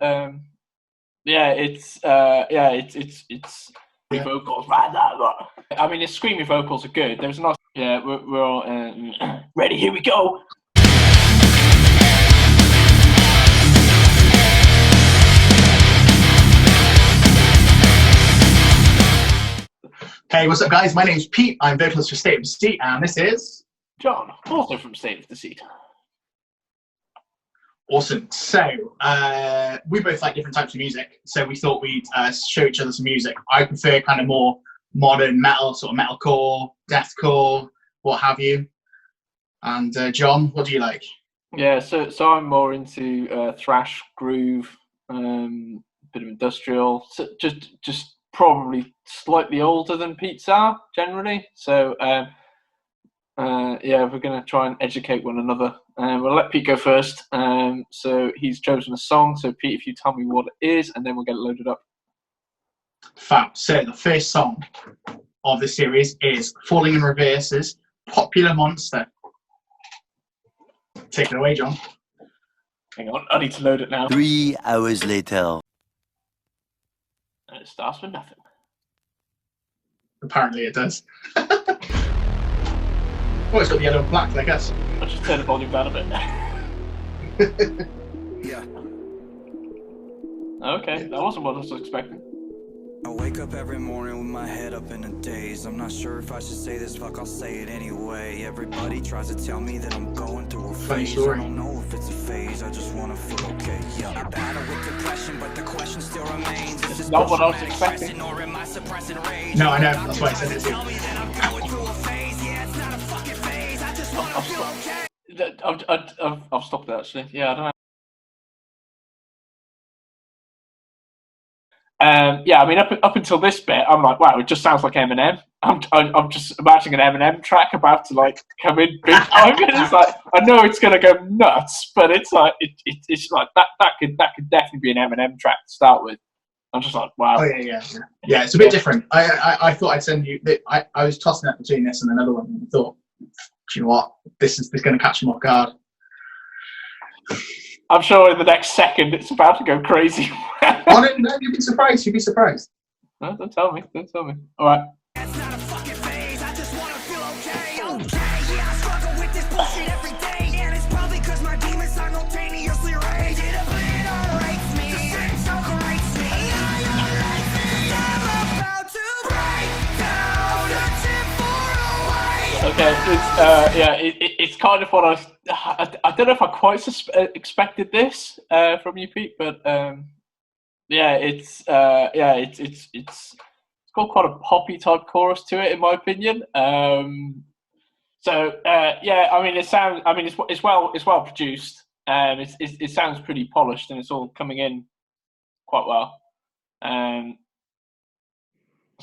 it's vocals. I mean, his screamy vocals are good. There's not. Yeah, we're all ready. Here we go. Hey, what's up, guys? My name's Pete. I'm vocalist for State of Deceit, and this is John, also from State of Deceit. Awesome. So, we both like different types of music, so we thought we'd show each other some music. I prefer kind of more modern metal, sort of metalcore, deathcore, what have you. And John, what do you like? Yeah, so I'm more into thrash, groove, bit of industrial, so just probably slightly older than Pete's are generally. So we're going to try and educate one another. We'll let Pete go first. So he's chosen a song. So Pete, if you tell me what it is, and then we'll get it loaded up. Fab. So the first song of the series is Falling in Reverse's Popular Monster. Take it away, John. Hang on, I need to load it now. 3 hours later. And it starts with nothing. Apparently it does. Oh, it's got the yellow and black like us. I'll just turn the volume down a bit. Yeah. Okay, that wasn't what I was expecting. I wake up every morning with my head up in a daze. I'm not sure if I should say this, fuck, I'll say it anyway. Everybody tries to tell me that I'm going through a phase. I don't know if it's a phase, I just wanna feel okay. Yeah, I battle with depression, but the question still remains. This is not what I was expecting. No, I know, that's why I said it to you. I've stopped it actually. Yeah, I don't know. I mean, up until this bit, I'm like, wow, it just sounds like Eminem. I'm just imagining an Eminem track about to like come in big time, and it's like, I know it's gonna go nuts, but it's like it's like that could definitely be an Eminem track to start with. I'm just like, wow. Oh yeah. It's a bit different. I thought I'd send you. I was tossing up between this and another one, and I thought, do you know what? This is going to catch him off guard. I'm sure in the next second it's about to go crazy. Oh, no, you'd be surprised. You'd be surprised. No, don't tell me. All right. It's not a fucking phase, I just wanna feel okay. Yeah, I struggle with this bullshit every day, and it's probably cause my demons simultaneously rage. It obliterates me, the sense operates me. I'm about to break down, searching for a way. Okay, it's kind of what I don't know if I quite expected this from you, Pete, but it's got quite a poppy type chorus to it, in my opinion. I mean, it's well produced. It sounds pretty polished, and it's all coming in quite well.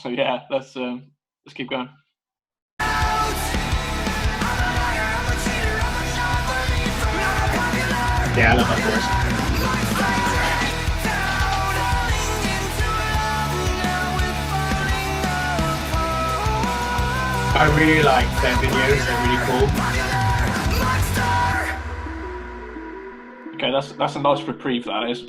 Let's keep going. Yeah, I love that chorus. I really like their videos, they're really cool. Okay, that's a nice reprieve, that is.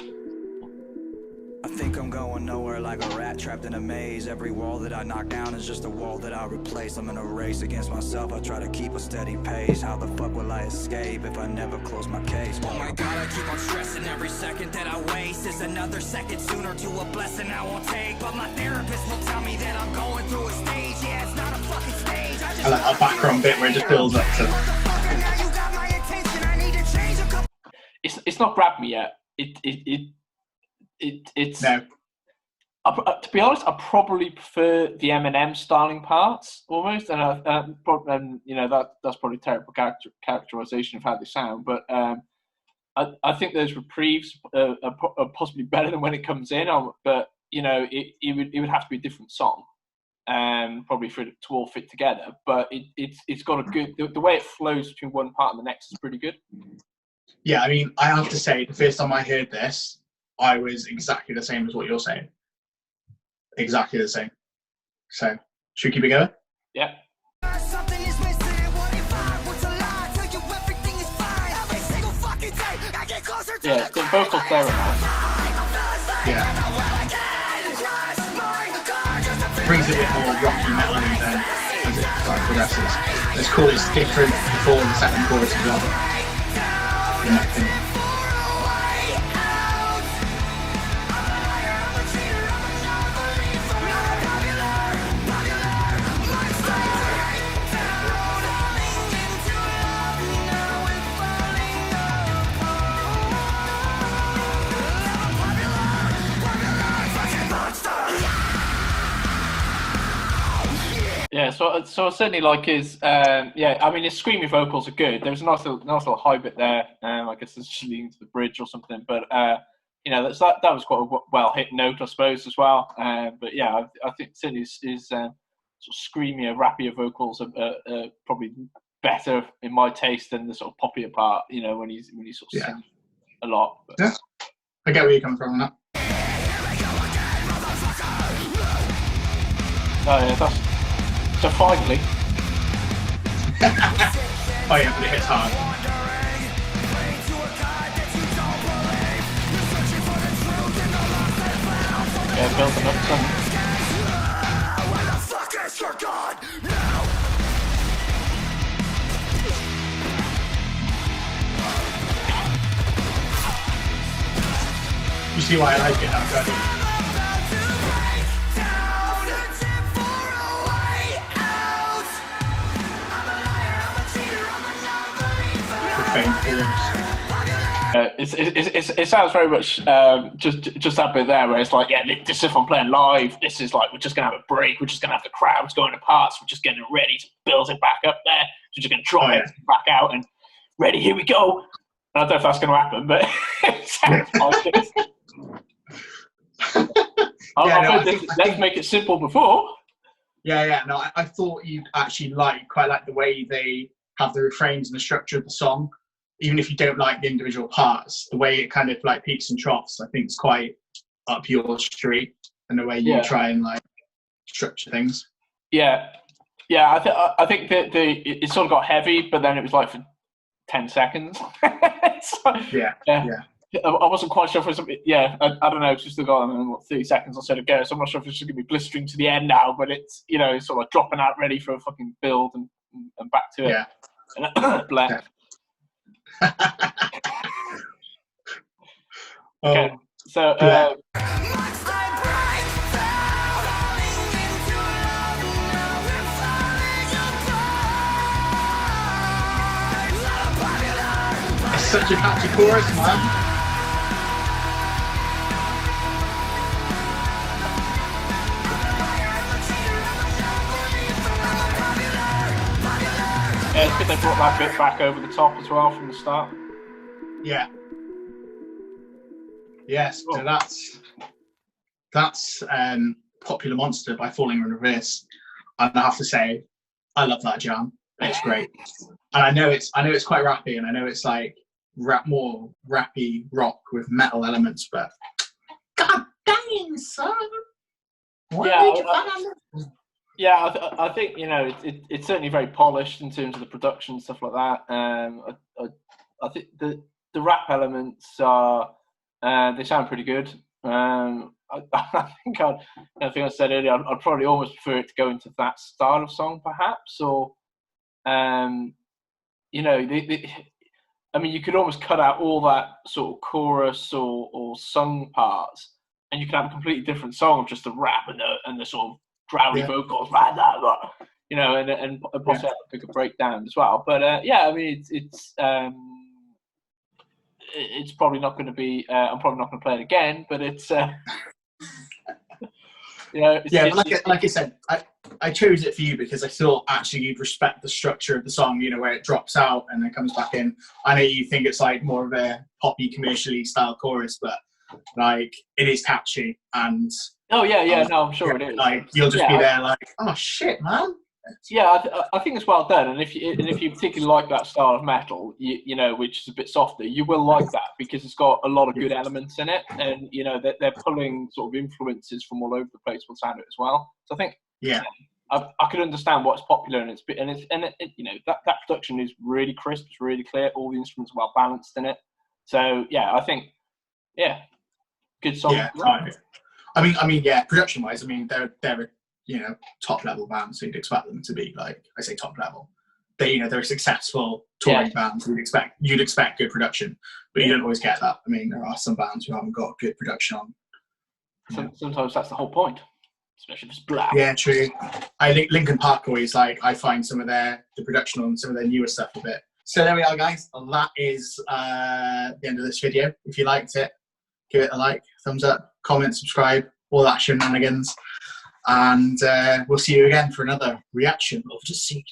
I think I'm going nowhere like a rat trapped in a maze. Every wall that I knock down is just a wall that I replace. I'm in a race against myself, I try to keep a steady pace. How the fuck will I escape if I never close my case? Oh my god, I keep on stressing. Every second that I waste is another second sooner to a blessing I won't take. But my therapist will tell me that I'm going through a stage. Yeah, it's not a fucking stage. I like that background bit where it just builds up to... It's not grabbed me yet. It's no. To be honest, I probably prefer the Eminem styling parts almost, and that's probably terrible characterization of how they sound. But I think those reprieves are possibly better than when it comes in. But it would have to be a different song, probably for it to all fit together. But it's got a good the way it flows between one part and the next is pretty good. Yeah, I mean, I have to say, the first time I heard this, I was exactly the same as what you're saying. Exactly the same. So, should we keep it going? Yeah. Yeah, it's got vocal clarity. brings a bit more rocky metal in then as it like progresses. It's cool. It's different before the second chorus as well. In my opinion. Yeah, so I certainly like his. Yeah, I mean his screamy vocals are good. There's a nice little high bit there. I guess it's just leading to the bridge or something. But you know, that was quite a well hit note, I suppose, as well. But yeah, I think certainly his sort of screamier, rappier vocals are probably better in my taste than the sort of poppier part. You know, when he's sort of sings a lot. But. Yeah, I get where you're coming from on that. Oh yeah, that's. So finally. Oh yeah, but it hits hard. Yeah, building up some. You see why I like it now, Freddie? It sounds very much just that bit there where it's like, yeah, this is if I'm playing live, this is like, we're just going to have a break, we're just going to have the crowds going to parts, we're just getting ready to build it back up there, we're just going to draw it back out and ready, here we go. I don't know if that's going to happen, but it sounds like it. Let's make it simple before. Yeah, no, I thought you'd actually quite like the way they have the refrains and the structure of the song. Even if you don't like the individual parts, the way it kind of like peaks and troughs, I think it's quite up your street, and the way you try and like structure things. Yeah. I think that it sort of got heavy, but then it was like for 10 seconds. Yeah. I wasn't quite sure if it was something. Yeah, I don't know. It's just got 30 seconds or so to go, so I'm not sure if it's just gonna be blistering to the end now. But it's it's sort of like dropping out, ready for a fucking build and back to it. Yeah. And okay, so it's such a catchy chorus, man. yeah, it's good they brought that bit back over the top as well from the start. Yeah. Yes, so that's Popular Monster by Falling in Reverse. And I have to say, I love that jam. It's great. And I know it's quite rappy, and I know it's like more rappy rock with metal elements, but god dang, son. I think it's certainly very polished in terms of the production and stuff like that. I think the rap elements are they sound pretty good. I think I said earlier, I'd probably almost prefer it to go into that style of song, perhaps, or you could almost cut out all that sort of chorus or sung parts, and you could have a completely different song of just the rap and the sort of growly vocals, and possibly have a bigger breakdown as well. But it's probably not going to be. I'm probably not going to play it again, but it's. Like I said, I chose it for you because I thought actually you'd respect the structure of the song, where it drops out and then comes back in. I know you think it's like more of a poppy, commercially style chorus, but like it is catchy and. Oh yeah, no, I'm sure it is. Like you'll just be there, like, oh shit, man. Yeah, I think it's well done, and if you particularly like that style of metal, which is a bit softer, you will like that because it's got a lot of good elements in it, and they're pulling sort of influences from all over the place with sound it as well. So I think I could understand what's popular, and that production is really crisp, it's really clear, all the instruments are well balanced in it. So I think good song. Yeah, I mean, production wise, they're top level bands. So you'd expect them to be like, I say top level. They're successful touring bands. You'd expect good production, but you don't always get that. I mean, there are some bands who haven't got good production on. Sometimes that's the whole point, especially if it's black. Yeah, true. I think Linkin Park always I find some of the production on some of their newer stuff a bit. So there we are, guys. That is the end of this video. If you liked it, give it a like, thumbs up, comment, subscribe, all that shenanigans. And we'll see you again for another reaction of Deceit.